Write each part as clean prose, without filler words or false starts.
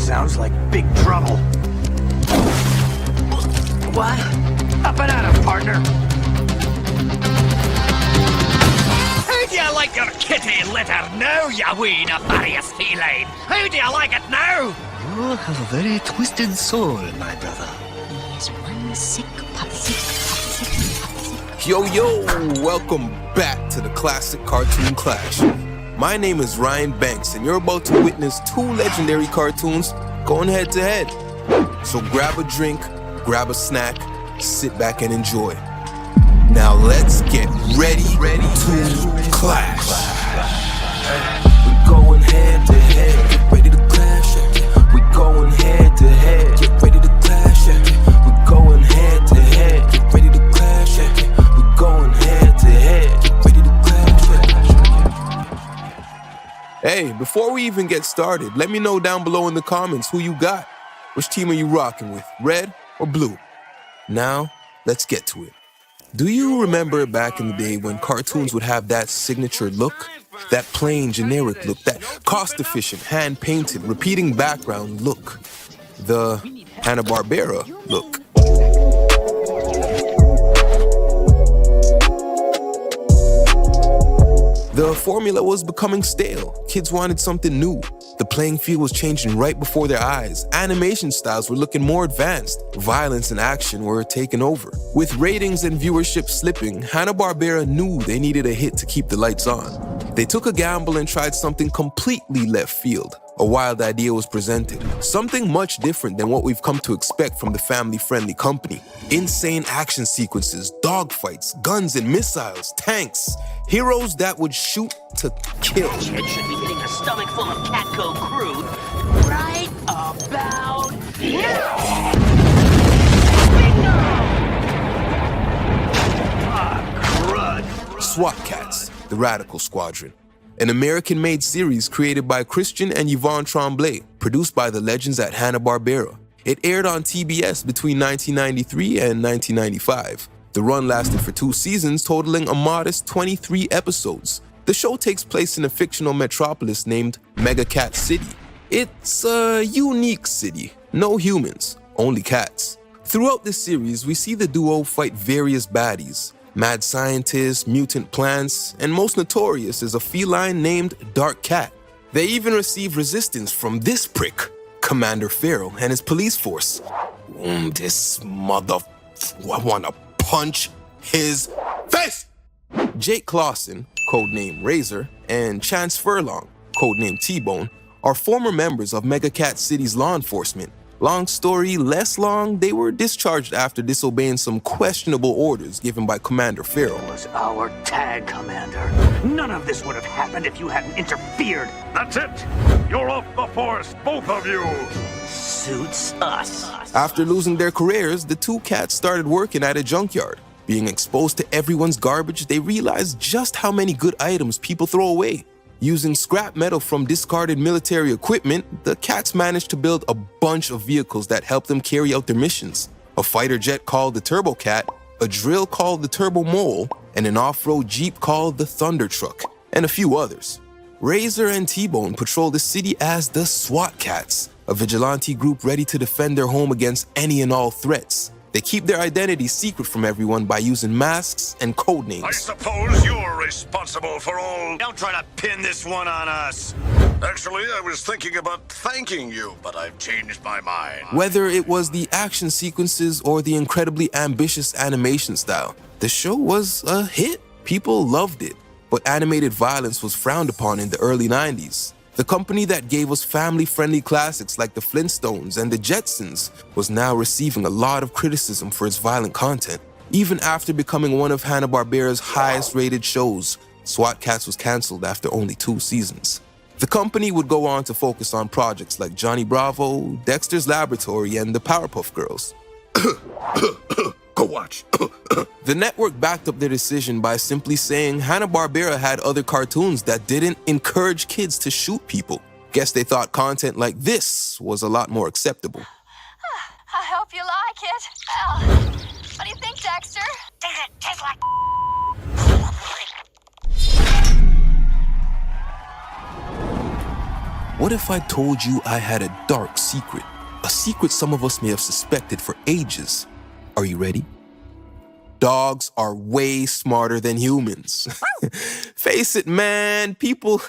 Sounds like big trouble. What? Up and at him, partner. How do you like your kitty litter now, you wee nefarious feline? How do you like it now? You have a very twisted soul, my brother. He's one sick pup. Yo, welcome back to the Classic Cartoon Clash. My name is Ryan Banks, and you're about to witness two legendary cartoons going head to head. So grab a drink, grab a snack, sit back and enjoy. Now let's get ready to clash. We're going head to head, get ready to clash. We're going head to head, get ready to clash. We're going head to head, get ready to clash. We're going head to head, get ready to clash. Hey, before we even get started, let me know down below in the comments who you got. Which team are you rocking with, red or blue? Now, let's get to it. Do you remember back in the day when cartoons would have that signature look? That plain, generic look, that cost-efficient, hand-painted, repeating background look. The Hanna-Barbera look. The formula was becoming stale. Kids wanted something new. The playing field was changing right before their eyes. Animation styles were looking more advanced. Violence and action were taking over. With ratings and viewership slipping, Hanna-Barbera knew they needed a hit to keep the lights on. They took a gamble and tried something completely left field. A wild idea was presented. Something much different than what we've come to expect from the family-friendly company. Insane action sequences, dogfights, guns and missiles, tanks. Heroes that would shoot to kill. That shit should be hitting a stomach full of Catco crude right about now. Swat KATS, the Radical Squadron. An American-made series created by Christian and Yvonne Tremblay, produced by the legends at Hanna-Barbera. It aired on TBS between 1993 and 1995. The run lasted for 2 seasons, totaling a modest 23 episodes. The show takes place in a fictional metropolis named Mega Cat City. It's a unique city. No humans, only cats. Throughout this series, we see the duo fight various baddies. Mad scientists, mutant plants, and most notorious is a feline named Dark Cat. They even receive resistance from this prick, Commander Pharaoh, and his police force. This mother... I wanna punch his face! Jake Clausen, codename Razor, and Chance Furlong, codename T-Bone, are former members of Mega Cat City's law enforcement. Long story less long, they were discharged after disobeying some questionable orders given by Commander Pharaoh. It was our tag, Commander. None of this would have happened if you hadn't interfered. That's it! You're off the force, both of you! Suits us. After losing their careers, the two cats started working at a junkyard. Being exposed to everyone's garbage, they realized just how many good items people throw away. Using scrap metal from discarded military equipment, the cats managed to build a bunch of vehicles that helped them carry out their missions. A fighter jet called the Turbo Cat, a drill called the Turbo Mole, and an off-road Jeep called the Thunder Truck, and a few others. Razor and T-Bone patrol the city as the Swat Cats, a vigilante group ready to defend their home against any and all threats. They keep their identities secret from everyone by using masks and code names. I suppose you're responsible for all... Don't try to pin this one on us. Actually, I was thinking about thanking you, but I've changed my mind. Whether it was the action sequences or the incredibly ambitious animation style, the show was a hit. People loved it. But animated violence was frowned upon in the early 90s. The company that gave us family-friendly classics like the Flintstones and the Jetsons was now receiving a lot of criticism for its violent content. Even after becoming one of Hanna-Barbera's highest-rated shows, Swat KATS was cancelled after only 2 seasons. The company would go on to focus on projects like Johnny Bravo, Dexter's Laboratory, and the Powerpuff Girls. Go watch. The network backed up their decision by simply saying Hanna-Barbera had other cartoons that didn't encourage kids to shoot people. Guess they thought content like this was a lot more acceptable. I hope you like it. Well, what do you think, Dexter? Does it taste like... What if I told you I had a dark secret? A secret some of us may have suspected for ages. Are you ready? Dogs are way smarter than humans. Face it, man. People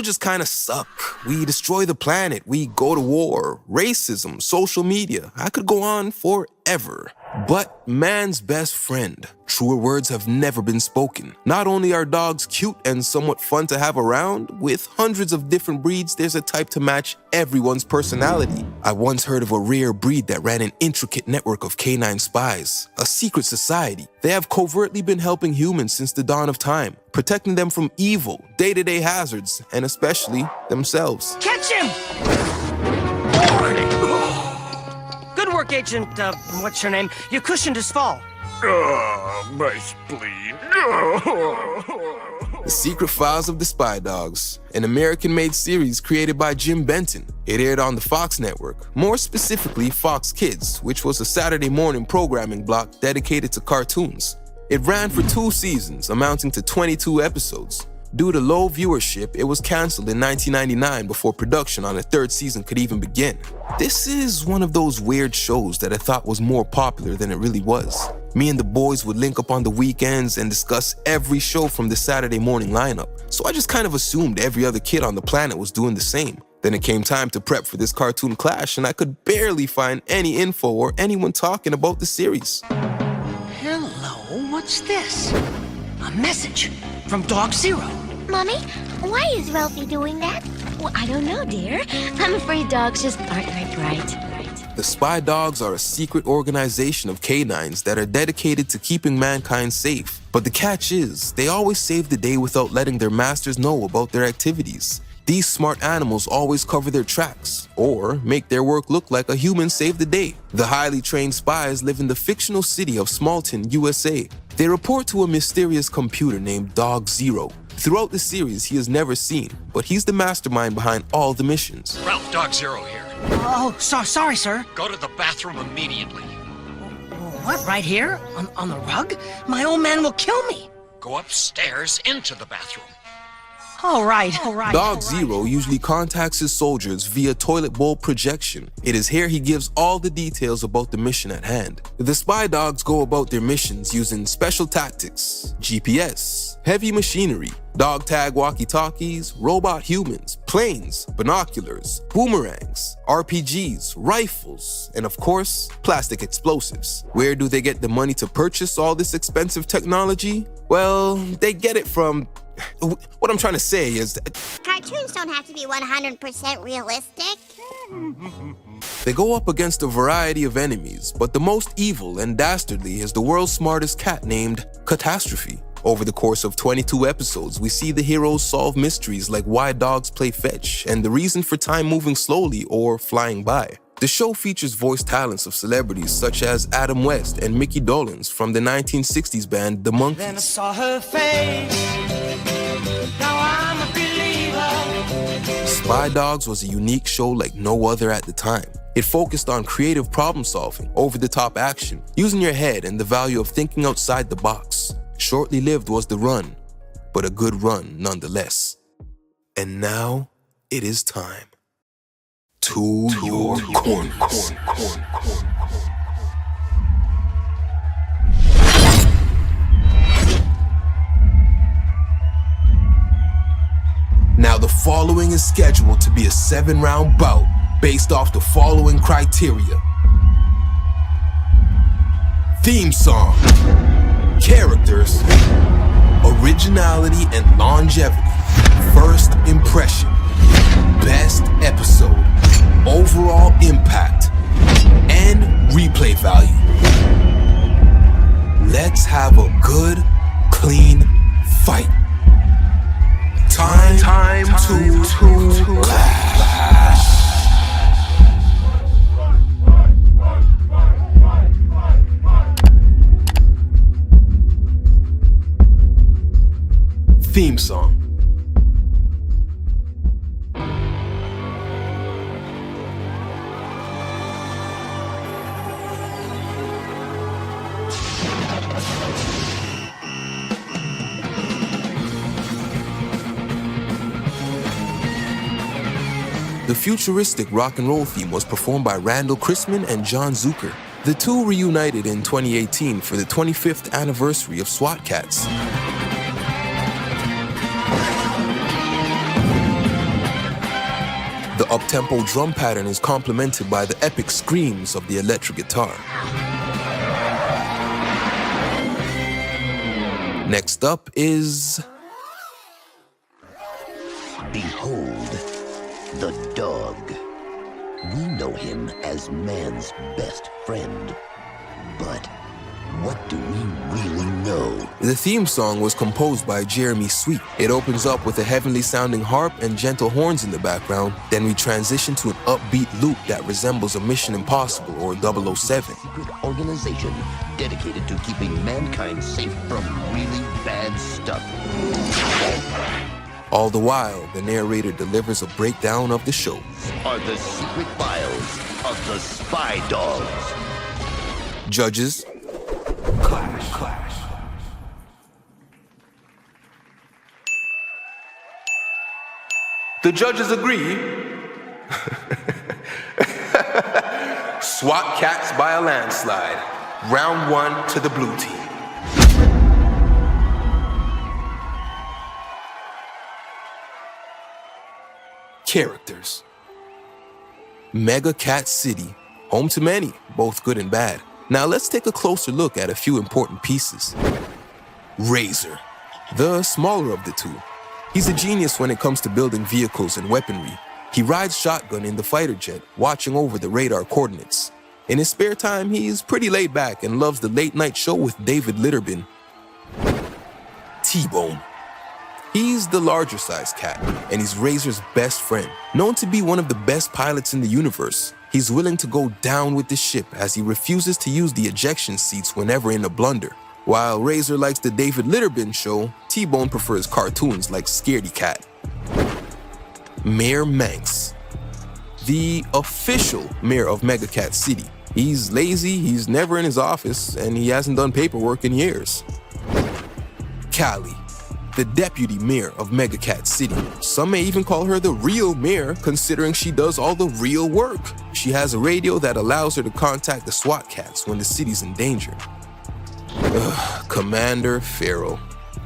just kind of suck. We destroy the planet. We go to war. Racism, social media. I could go on forever. But man's best friend. Truer words have never been spoken. Not only are dogs cute and somewhat fun to have around, with hundreds of different breeds, there's a type to match everyone's personality. I once heard of a rare breed that ran an intricate network of canine spies, a secret society. They have covertly been helping humans since the dawn of time, protecting them from evil, day-to-day hazards, and especially themselves. Catch him! Good work, Agent, what's your name? You cushioned his fall. My spleen. The Secret Files of the Spy Dogs, an American-made series created by Jim Benton. It aired on the Fox network, more specifically Fox Kids, which was a Saturday morning programming block dedicated to cartoons. It ran for 2 seasons, amounting to 22 episodes. Due to low viewership, it was canceled in 1999 before production on a 3rd season could even begin. This is one of those weird shows that I thought was more popular than it really was. Me and the boys would link up on the weekends and discuss every show from the Saturday morning lineup, so I just kind of assumed every other kid on the planet was doing the same. Then it came time to prep for this cartoon clash, and I could barely find any info or anyone talking about the series. Hello, what's this? A message from Dog Zero. Mommy, why is Ralphie doing that? Well, I don't know, dear. I'm afraid dogs just aren't that bright. The Spy Dogs are a secret organization of canines that are dedicated to keeping mankind safe. But the catch is, they always save the day without letting their masters know about their activities. These smart animals always cover their tracks, or make their work look like a human saved the day. The highly trained spies live in the fictional city of Smallton, USA. They report to a mysterious computer named Dog Zero. Throughout the series, he is never seen, but he's the mastermind behind all the missions. Ralph, Dog Zero here. Oh, sorry, sir. Go to the bathroom immediately. What, right here? On the rug? My old man will kill me. Go upstairs into the bathroom. All right. Dog Zero usually contacts his soldiers via toilet bowl projection. It is here he gives all the details about the mission at hand. The Spy Dogs go about their missions using special tactics, GPS, heavy machinery, dog tag walkie-talkies, robot humans, planes, binoculars, boomerangs, RPGs, rifles, and of course, plastic explosives. Where do they get the money to purchase all this expensive technology? Well, they get it from... What I'm trying to say is that Cartoons don't have to be 100% realistic. they go up against a variety of enemies, but the most evil and dastardly is the world's smartest cat named Catastrophe. Over the course of 22 episodes, we see the heroes solve mysteries like why dogs play fetch and the reason for time moving slowly or flying by. The show features voice talents of celebrities such as Adam West and Mickey Dolenz from the 1960s band The Monkees. Then I saw her face. Now I'm a believer. Spy Dogs was a unique show like no other at the time. It focused on creative problem solving, over-the-top action, using your head and the value of thinking outside the box. Shortly lived was the run, but a good run nonetheless. And now it is time. To your corners. Now the following is scheduled to be a 7-round bout based off the following criteria. Theme song, characters, originality and longevity, first impression, best episode, overall impact, and replay value. Let's have a good, clean fight. Time to clash. Theme song. The futuristic rock and roll theme was performed by Randall Chrisman and John Zucker. The two reunited in 2018 for the 25th anniversary of Swat KATS. The up-tempo drum pattern is complemented by the epic screams of the electric guitar. Next up is... Behold, the dog. We know him as man's best friend. But what do we really know? The theme song was composed by Jeremy Sweet. It opens up with a heavenly-sounding harp and gentle horns in the background. Then we transition to an upbeat loop that resembles a Mission Impossible or 007. Secret organization dedicated to keeping mankind safe from really bad stuff. All the while, the narrator delivers a breakdown of the show. Are the secret files of the Spy Dogs. Judges. Clash. The judges agree. Swat KATS by a landslide. Round 1 to the blue team. Characters. Mega KATS City, home to many, both good and bad. Now let's take a closer look at a few important pieces. Razor, the smaller of the two. He's a genius when it comes to building vehicles and weaponry. He rides shotgun in the fighter jet, watching over the radar coordinates. In his spare time, he's pretty laid back and loves the late night show with David Litterbin. T-Bone. He's the larger sized cat, and he's Razor's best friend. Known to be one of the best pilots in the universe, he's willing to go down with the ship as he refuses to use the ejection seats whenever in a blunder. While Razor likes the David Litterbin show, T-Bone prefers cartoons like Scaredy Cat. Mayor Manx, the official mayor of Mega KATS City. He's lazy, he's never in his office, and he hasn't done paperwork in years. Callie, the deputy mayor of Mega KATS City. Some may even call her the real mayor, considering she does all the real work. She has a radio that allows her to contact the SWAT cats when the city's in danger. Commander Farrell,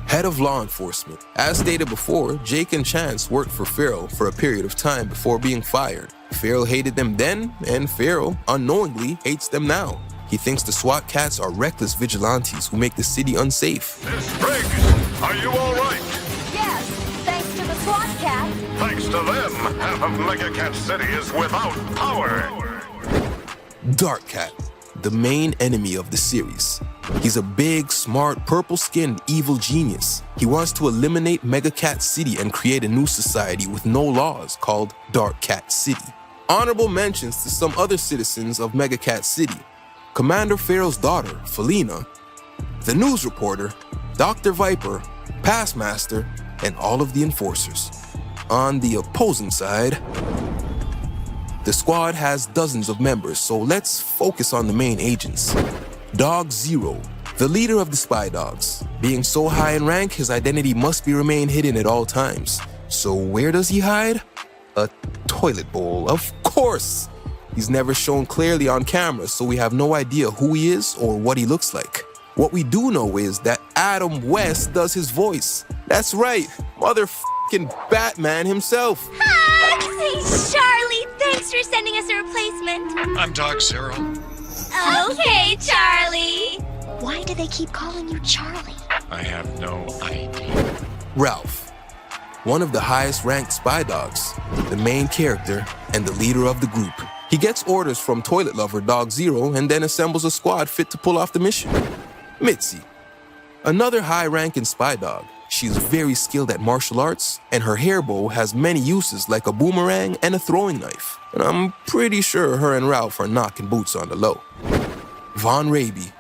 head of law enforcement. As stated before, Jake and Chance worked for Farrell for a period of time before being fired. Farrell hated them then, and Farrell unknowingly hates them now. He thinks the SWAT cats are reckless vigilantes who make the city unsafe. Miss Briggs, are you all right? Yes, thanks to the SWAT cat. Thanks to them, half of Mega KATS City is without power. Dark Cat, the main enemy of the series. He's a big, smart, purple-skinned evil genius. He wants to eliminate Mega KATS City and create a new society with no laws called Dark KATS City. Honorable mentions to some other citizens of Mega KATS City. Commander Farrell's daughter, Felina, the news reporter, Dr. Viper, Passmaster, and all of the enforcers. On the opposing side, the squad has dozens of members, so let's focus on the main agents. Dog Zero, the leader of the Spy Dogs. Being so high in rank, his identity must remain hidden at all times. So where does he hide? A toilet bowl, of course! He's never shown clearly on camera, so we have no idea who he is or what he looks like. What we do know is that Adam West does his voice. That's right, motherfucking Batman himself. Hi! Hey, Charlie, thanks for sending us a replacement. I'm Dog Zero. Okay, Charlie. Why do they keep calling you Charlie? I have no idea. Ralph, one of the highest ranked Spy Dogs, the main character and the leader of the group. He gets orders from toilet lover Dog Zero and then assembles a squad fit to pull off the mission. Mitzi, another high-ranking Spy Dog. She's very skilled at martial arts, and her hair bow has many uses like a boomerang and a throwing knife. And I'm pretty sure her and Ralph are knocking boots on the low. Von Raby,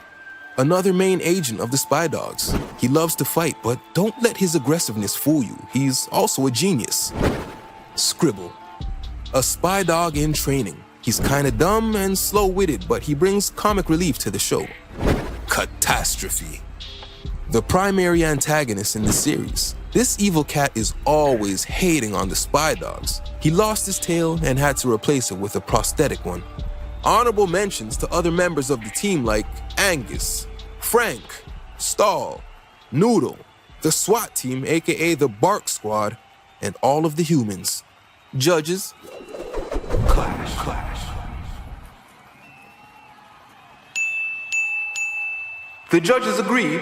another main agent of the Spy Dogs. He loves to fight, but don't let his aggressiveness fool you. He's also a genius. Scribble, a Spy Dog in training. He's kinda dumb and slow-witted, but he brings comic relief to the show. Catastrophe, the primary antagonist in the series. This evil cat is always hating on the spy dogs. He lost his tail and had to replace it with a prosthetic one. Honorable mentions to other members of the team like Angus, Frank, Stahl, Noodle, the SWAT team, aka the Bark Squad, and all of the humans. Judges. Clash. The judges agreed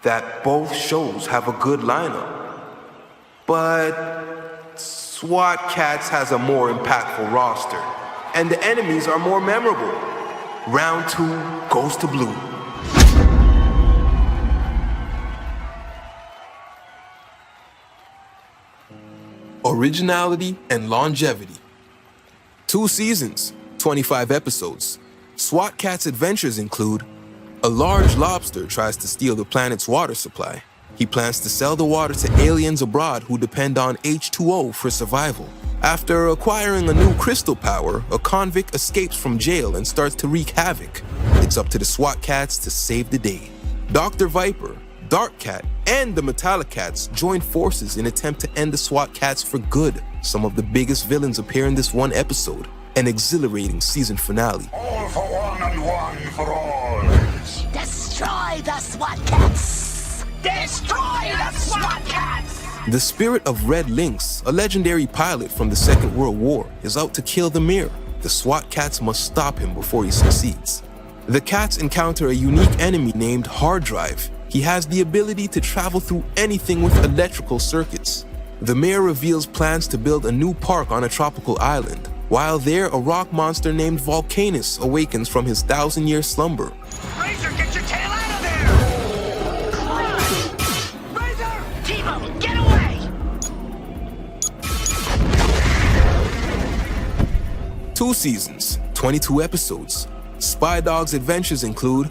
that both shows have a good lineup, but SWAT KATS has a more impactful roster, and the enemies are more memorable. Round 2 goes to blue. Originality and longevity. 2 seasons, 25 episodes. SWAT KATS adventures include: a large lobster tries to steal the planet's water supply. He plans to sell the water to aliens abroad who depend on H2O for survival. After acquiring a new crystal power, a convict escapes from jail and starts to wreak havoc. It's up to the SWAT KATS to save the day. Dr. Viper, Dark Cat, and the Metallic Cats join forces in an attempt to end the SWAT KATS for good. Some of the biggest villains appear in this one episode, an exhilarating season finale. All for one and one for all. Destroy the SWAT KATS! Destroy the SWAT KATS! The spirit of Red Lynx, a legendary pilot from the Second World War, is out to kill the Mirror. The SWAT KATS must stop him before he succeeds. The Cats encounter a unique enemy named Hard Drive. He has the ability to travel through anything with electrical circuits. The Mirror reveals plans to build a new park on a tropical island. While there, a rock monster named Volcanus awakens from his 1,000-year slumber. Razor, get your tail out of there! Razor! T-Bone, get away! 2 seasons, 22 episodes. Spy Dog's adventures include: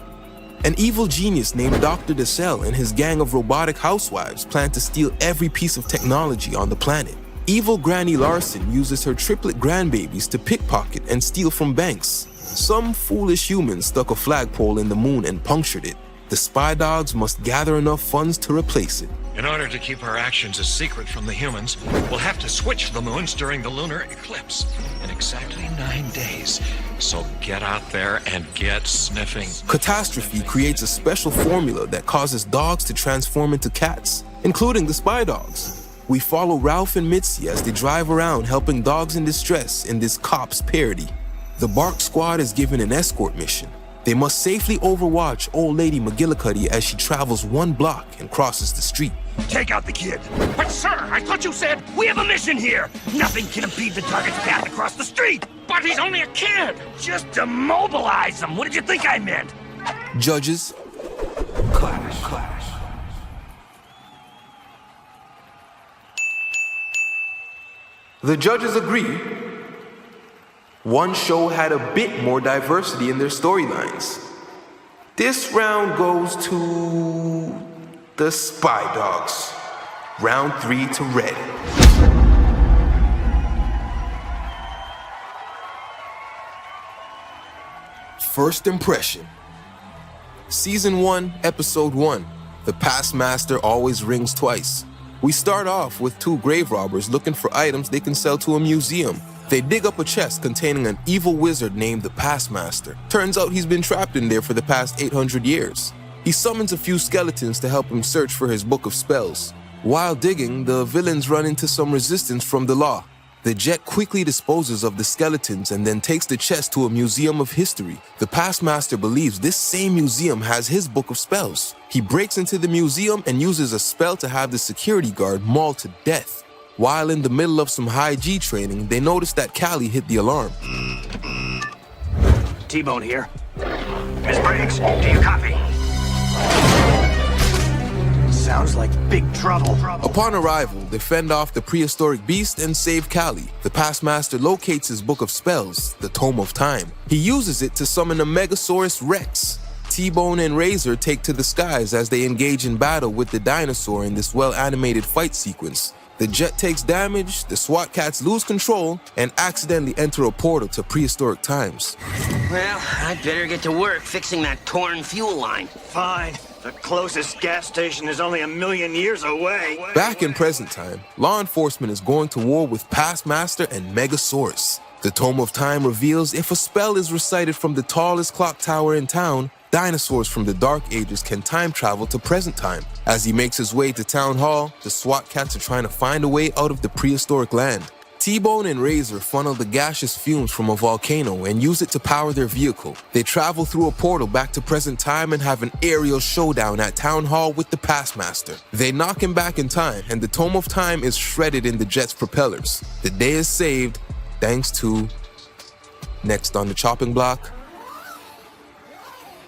an evil genius named Dr. DeSalle and his gang of robotic housewives plan to steal every piece of technology on the planet. Evil Granny Larson uses her triplet grandbabies to pickpocket and steal from banks. Some foolish human stuck a flagpole in the moon and punctured it. The Spy Dogs must gather enough funds to replace it. In order to keep our actions a secret from the humans, we'll have to switch the moons during the lunar eclipse in exactly 9 days. So get out there and get sniffing. Catastrophe creates a special formula that causes dogs to transform into cats, including the Spy Dogs. We follow Ralph and Mitzi as they drive around helping dogs in distress in this cops parody. The Bark Squad is given an escort mission. They must safely overwatch Old Lady McGillicuddy as she travels 1 block and crosses the street. Take out the kid. But sir, I thought you said we have a mission here. Nothing can impede the target's path across the street. But he's only a kid. Just immobilize him. What did you think I meant? Judges. Clash. The judges agree. One show had a bit more diversity in their storylines. This round goes to the Spy Dogs. Round 3 to red. First impression. Season 1, Episode 1. The Past Master always rings twice. We start off with 2 grave robbers looking for items they can sell to a museum. They dig up a chest containing an evil wizard named the Past Master. Turns out he's been trapped in there for the past 800 years. He summons a few skeletons to help him search for his book of spells. While digging, the villains run into some resistance from the law. The jet quickly disposes of the skeletons and then takes the chest to a museum of history. The Past Master believes this same museum has his book of spells. He breaks into the museum and uses a spell to have the security guard mauled to death. While in the middle of some high G training, they notice that Callie hit the alarm. T-Bone here. Miss Briggs, do you copy? Sounds like big trouble. Upon arrival, they fend off the prehistoric beast and save Callie. The Past Master locates his book of spells, the Tome of Time. He uses it to summon a Megasaurus Rex. T-Bone and Razor take to the skies as they engage in battle with the dinosaur in this well-animated fight sequence. The jet takes damage, the SWAT KATS lose control, and accidentally enter a portal to prehistoric times. Well, I'd better get to work fixing that torn fuel line. Fine. The closest gas station is only 1,000,000 years away. Back in present time, law enforcement is going to war with Past Master and Megasaurus. The Tome of Time reveals if a spell is recited from the tallest clock tower in town, dinosaurs from the Dark Ages can time travel to present time. As he makes his way to Town Hall, the SWAT cats are trying to find a way out of the prehistoric land. T-Bone and Razor funnel the gaseous fumes from a volcano and use it to power their vehicle. They travel through a portal back to present time and have an aerial showdown at Town Hall with the Past Master. They knock him back in time, and the Tome of Time is shredded in the jet's propellers. The day is saved thanks to... Next on the chopping block,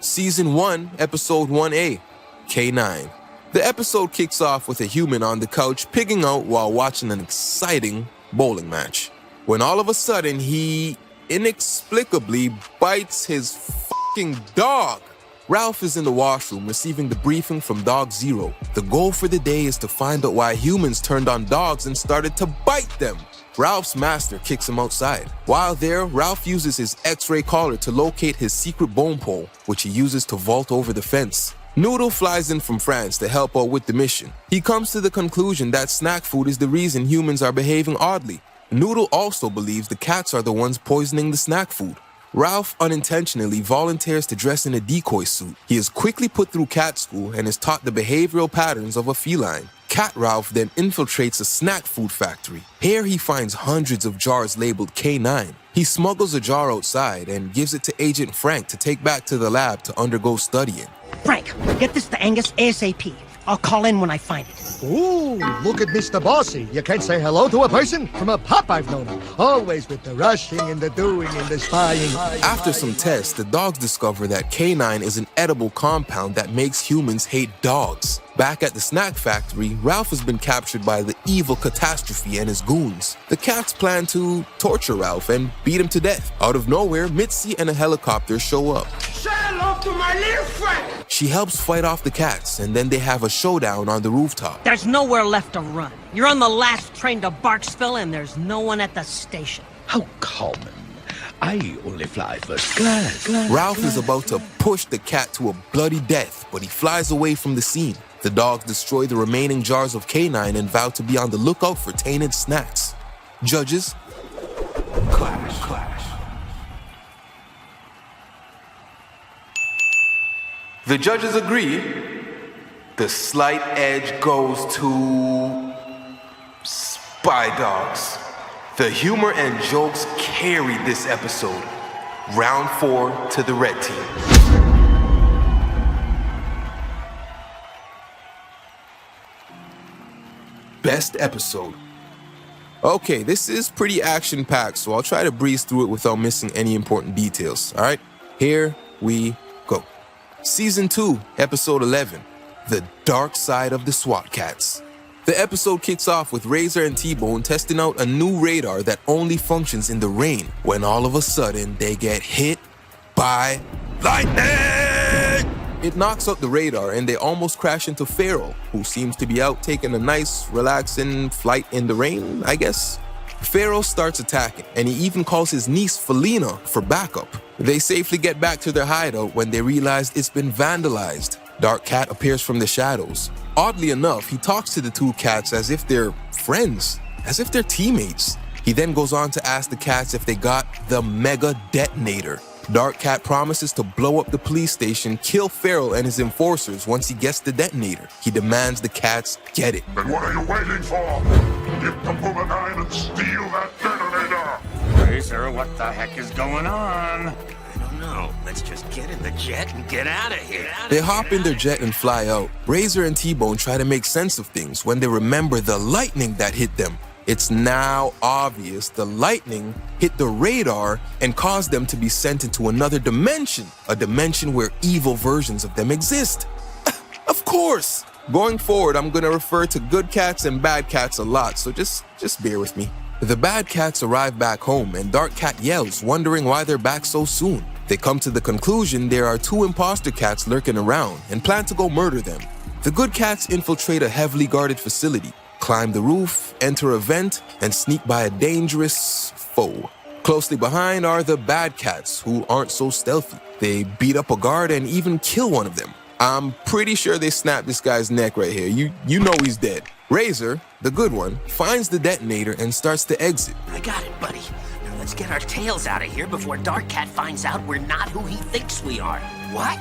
Season 1, Episode 1A, K9. The episode kicks off with a human on the couch pigging out while watching an exciting bowling match, when all of a sudden he inexplicably bites his fucking dog. Ralph is in the washroom receiving the briefing from Dog Zero. The goal for the day is to find out why humans turned on dogs and started to bite them. Ralph's master kicks him outside. While there, Ralph uses his X-ray collar to locate his secret bone pole, which he uses to vault over the fence. Noodle flies in from France to help out with the mission. He comes to the conclusion that snack food is the reason humans are behaving oddly. Noodle also believes the cats are the ones poisoning the snack food. Ralph unintentionally volunteers to dress in a decoy suit. He is quickly put through cat school and is taught the behavioral patterns of a feline. Cat Ralph then infiltrates a snack food factory. Here he finds hundreds of jars labeled K9. He smuggles a jar outside and gives it to Agent Frank to take back to the lab to undergo studying. Frank, get this to Angus ASAP. I'll call in when I find it. Ooh, look at Mr. Bossy. You can't say hello to a person? From a pup I've known him. Always with the rushing and the doing and the spying. After some tests, the dogs discover that K9 is an edible compound that makes humans hate dogs. Back at the snack factory, Ralph has been captured by the evil Catastrophe and his goons. The cats plan to torture Ralph and beat him to death. Out of nowhere, Mitzi and a helicopter show up. Say hello to my little friend! She helps fight off the cats, and then they have a showdown on the rooftop. There's nowhere left to run. You're on the last train to Barksville, and there's no one at the station. How common. I only fly first class. Ralph is about to push the cat to a bloody death, but he flies away from the scene. The dogs destroy the remaining jars of K9 and vow to be on the lookout for tainted snacks. Judges? Clash. The judges agree. The slight edge goes to Spy Dogs. The humor and jokes carried this episode. Round 4 to the red team. Best episode. Okay, this is pretty action-packed, so I'll try to breeze through it without missing any important details, alright? Here we go. Season 2, Episode 11, The Dark Side of the SWAT Cats. The episode kicks off with Razor and T-Bone testing out a new radar that only functions in the rain, when all of a sudden they get hit by lightning! It knocks out the radar and they almost crash into Farrell, who seems to be out taking a nice, relaxing flight in the rain, I guess. Farrell starts attacking, and he even calls his niece Felina for backup. They safely get back to their hideout when they realize it's been vandalized. Dark Cat appears from the shadows. Oddly enough, he talks to the two cats as if they're friends, as if they're teammates. He then goes on to ask the cats if they got the mega detonator. Dark Cat promises to blow up the police station, kill Farrell and his enforcers once he gets the detonator. He demands the cats get it. Then what are you waiting for? Get the Monologue and steal that detonator! Razor, what the heck is going on? I don't know. Let's just get in the jet and get out of here. They hop in their jet and fly out. Razor and T-Bone try to make sense of things when they remember the lightning that hit them. It's now obvious the lightning hit the radar and caused them to be sent into another dimension, a dimension where evil versions of them exist. Of course! Going forward, I'm gonna refer to good cats and bad cats a lot, so just bear with me. The bad cats arrive back home and Dark Cat yells, wondering why they're back so soon. They come to the conclusion there are two imposter cats lurking around and plan to go murder them. The good cats infiltrate a heavily guarded facility, climb the roof, enter a vent, and sneak by a dangerous foe. Closely behind are the bad cats, who aren't so stealthy. They beat up a guard and even kill one of them. I'm pretty sure they snapped this guy's neck right here. You know he's dead. Razor, the good one, finds the detonator and starts to exit. I got it, buddy. Now let's get our tails out of here before Dark Cat finds out we're not who he thinks we are. What?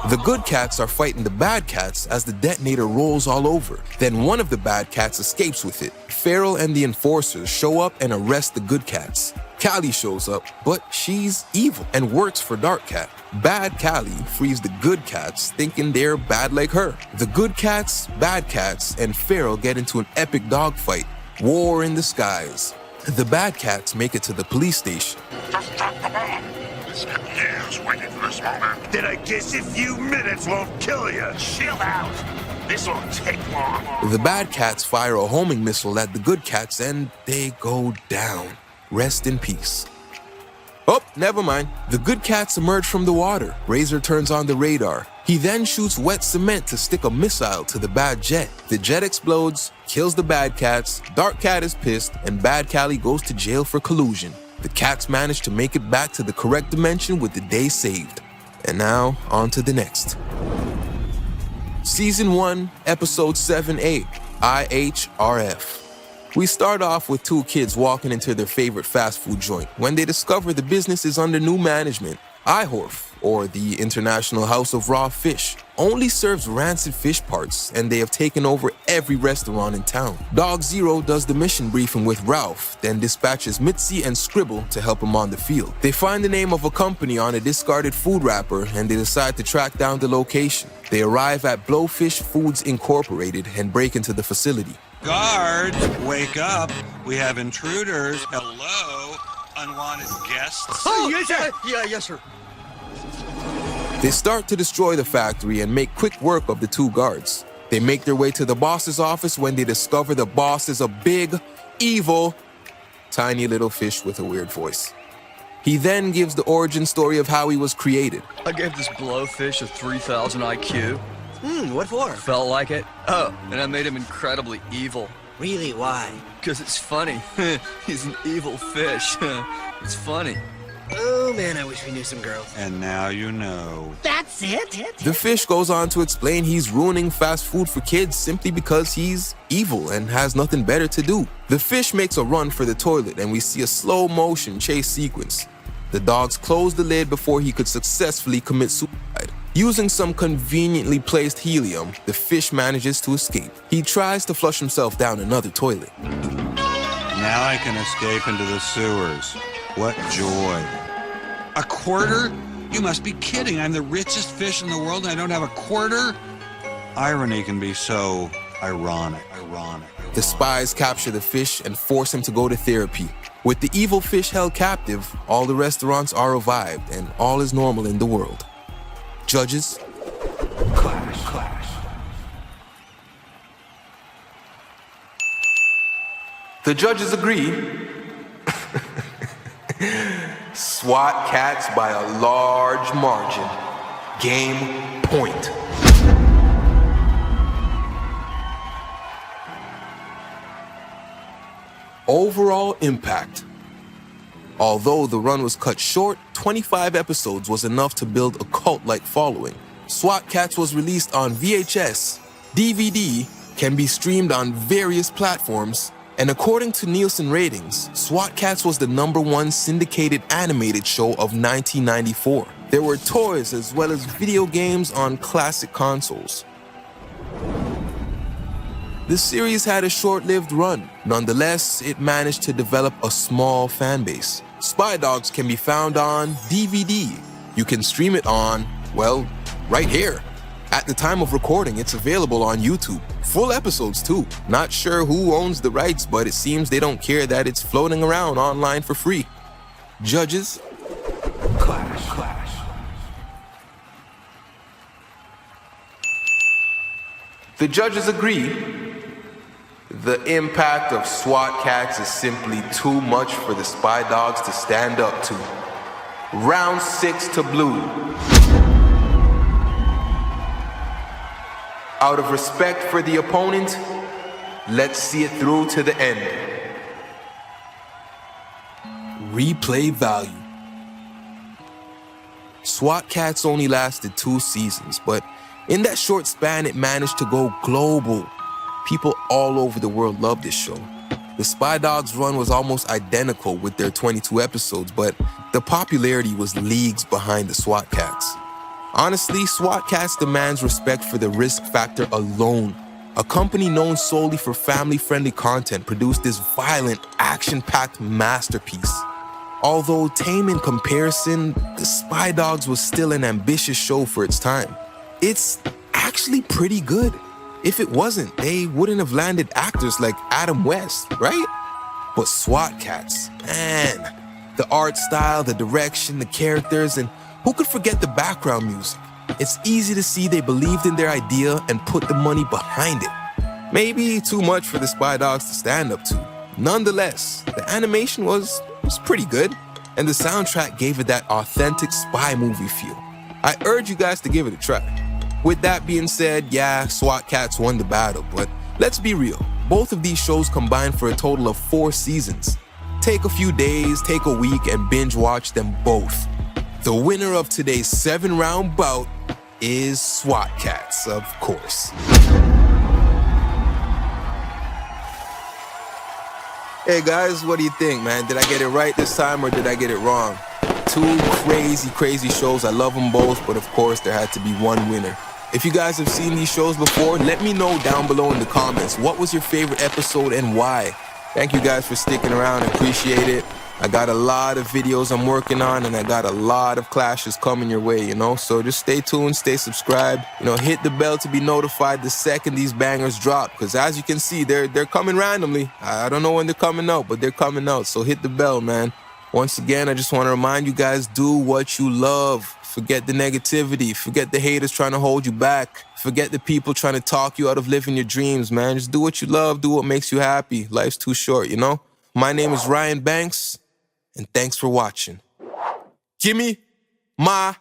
The good cats are fighting the bad cats as the detonator rolls all over. Then one of the bad cats escapes with it. Feral and the enforcers show up and arrest the good cats. Callie shows up, but she's evil and works for Dark Cat. Bad Callie frees the good cats, thinking they're bad like her. The good cats, bad cats, and Feral get into an epic dogfight. War in the skies. The bad cats make it to the police station. Just drop the bomb. We spent years waiting for this moment. Then I guess a few minutes won't kill you. Chill out. This won't take long. The bad cats fire a homing missile at the good cats and they go down. Rest in peace. Oh, never mind. The good cats emerge from the water. Razor turns on the radar. He then shoots wet cement to stick a missile to the bad jet. The jet explodes, kills the bad cats, Dark Cat is pissed, and Bad Callie goes to jail for collusion. The cats manage to make it back to the correct dimension with the day saved. And now, on to the next. Season 1, Episode 7A, IHRF. We start off with two kids walking into their favorite fast food joint when they discover the business is under new management. IHORF, or the International House of Raw Fish, only serves rancid fish parts, and they have taken over every restaurant in town. Dog Zero does the mission briefing with Ralph, then dispatches Mitzi and Scribble to help him on the field. They find the name of a company on a discarded food wrapper, and they decide to track down the location. They arrive at Blowfish Foods Incorporated and break into the facility. Guard, wake up. We have intruders. Hello, unwanted guests. Oh, yes, sir. Yes, sir. They start to destroy the factory and make quick work of the two guards. They make their way to the boss's office when they discover the boss is a big, evil, tiny little fish with a weird voice. He then gives the origin story of how he was created. I gave this blowfish a 3,000 IQ. What for? Felt like it. Oh, and I made him incredibly evil. Really, why? Because it's funny. He's an evil fish. It's funny. Oh man, I wish we knew some girls. And now you know. That's it? The fish goes on to explain he's ruining fast food for kids simply because he's evil and has nothing better to do. The fish makes a run for the toilet and we see a slow motion chase sequence. The dogs close the lid before he could successfully commit suicide. Using some conveniently placed helium, the fish manages to escape. He tries to flush himself down another toilet. Now I can escape into the sewers. What joy. A quarter? You must be kidding. I'm the richest fish in the world and I don't have a quarter? Irony can be so ironic. The spies capture the fish and force him to go to therapy. With the evil fish held captive, all the restaurants are revived and all is normal in the world. Judges? Clash. The judges agree. SWAT cats by a large margin. Game point. Overall impact. Although the run was cut short, 25 episodes was enough to build a cult-like following. SWAT Cats was released on VHS, DVD, can be streamed on various platforms, and according to Nielsen ratings, SWAT Cats was the #1 syndicated animated show of 1994. There were toys as well as video games on classic consoles. The series had a short-lived run. Nonetheless, it managed to develop a small fan base. Spy Dogs can be found on DVD. You can stream it on, well, right here. At the time of recording, it's available on YouTube. Full episodes too. Not sure who owns the rights, but it seems they don't care that it's floating around online for free. Judges? Clash. The judges agree. The impact of SWAT Cats is simply too much for the Spy Dogs to stand up to. Round 6 to blue. Out of respect for the opponent, let's see it through to the end. Replay value. SWAT KATS only lasted 2 seasons, but in that short span, it managed to go global. People all over the world loved this show. The Spy Dogs run was almost identical with their 22 episodes, but the popularity was leagues behind the SWAT KATS. Honestly, SWAT KATS demands respect for the risk factor alone. A company known solely for family-friendly content produced this violent, action-packed masterpiece. Although tame in comparison, the Spy Dogs was still an ambitious show for its time. It's actually pretty good. If it wasn't, they wouldn't have landed actors like Adam West, right? But SWAT KATS, man, the art style, the direction, the characters, and who could forget the background music? It's easy to see they believed in their idea and put the money behind it. Maybe too much for the Spy Dogs to stand up to. Nonetheless, the animation was pretty good, and the soundtrack gave it that authentic spy movie feel. I urge you guys to give it a try. With that being said, yeah, SWAT KATS won the battle, but let's be real. Both of these shows combined for a total of 4 seasons. Take a few days, take a week, and binge watch them both. The winner of today's 7-round bout is SWAT KATS, of course. Hey guys, what do you think, man? Did I get it right this time or did I get it wrong? 2 crazy shows. I love them both, but of course there had to be one winner. If you guys have seen these shows before, let me know down below in the comments. What was your favorite episode and why? Thank you guys for sticking around. I appreciate it. I got a lot of videos I'm working on, and I got a lot of clashes coming your way, so just stay tuned, stay subscribed, hit the bell to be notified the second these bangers drop, because as you can see, they're coming randomly. I don't know when they're coming out, but they're coming out, so hit the bell, man. Once again, I just want to remind you guys, do what you love. Forget the negativity, forget the haters trying to hold you back, forget the people trying to talk you out of living your dreams, man. Just do what you love, do what makes you happy. Life's too short, My name is Ryan Banks, and thanks for watching. Gimme my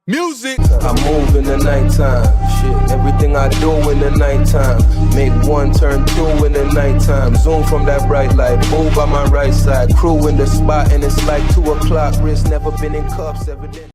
music. I move in the nighttime. Shit, everything I do in the nighttime. Make 1 turn 2 in the nighttime. Zoom from that bright light. Move by my right side. Crew in the spot, and it's like 2 o'clock. Wrist never been in cuffs, evident.